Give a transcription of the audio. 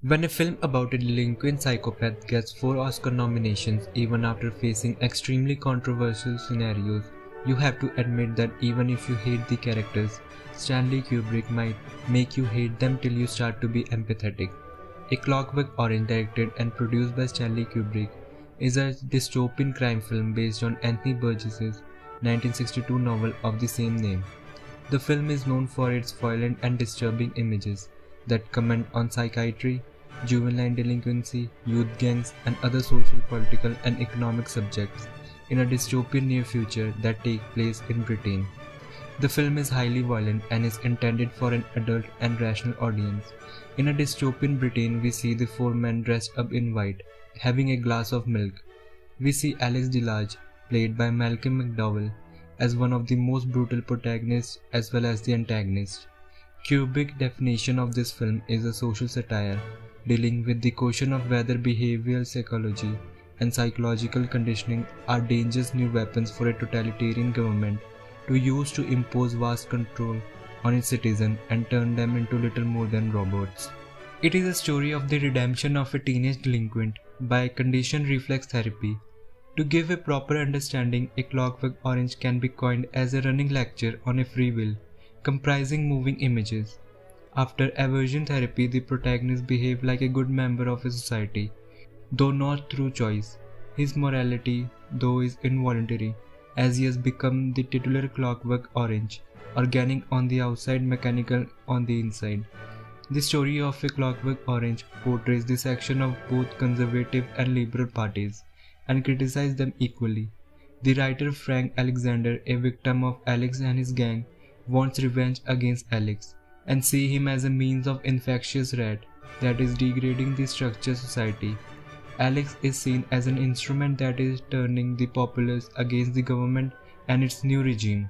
When a film about a delinquent psychopath gets 4 Oscar nominations even after facing extremely controversial scenarios, you have to admit that even if you hate the characters, Stanley Kubrick might make you hate them till you start to be empathetic. A Clockwork Orange, directed and produced by Stanley Kubrick, is a dystopian crime film based on Anthony Burgess's 1962 novel of the same name. The film is known for its violent and disturbing images that comment on psychiatry, juvenile delinquency, youth gangs, and other social, political, and economic subjects in a dystopian near future that takes place in Britain. The film is highly violent and is intended for an adult and rational audience. In a dystopian Britain, we see the 4 men dressed up in white, having a glass of milk. We see Alex DeLarge, played by Malcolm McDowell, as one of the most brutal protagonists as well as the antagonist. Kubrick's definition of this film is a social satire, dealing with the question of whether behavioral psychology and psychological conditioning are dangerous new weapons for a totalitarian government to use to impose vast control on its citizens and turn them into little more than robots. It is a story of the redemption of a teenage delinquent by conditioned reflex therapy. To give a proper understanding, A Clockwork Orange can be coined as a running lecture on a free will, comprising moving images. After aversion therapy, the protagonist behaves like a good member of a society, though not through choice. His morality, though, is involuntary, as he has become the titular Clockwork Orange, organic on the outside, mechanical on the inside. The story of A Clockwork Orange portrays the section of both conservative and liberal parties, and criticizes them equally. The writer Frank Alexander, a victim of Alex and his gang, wants revenge against Alex, and see him as a means of infectious rat that is degrading the structured society. Alex is seen as an instrument that is turning the populace against the government and its new regime.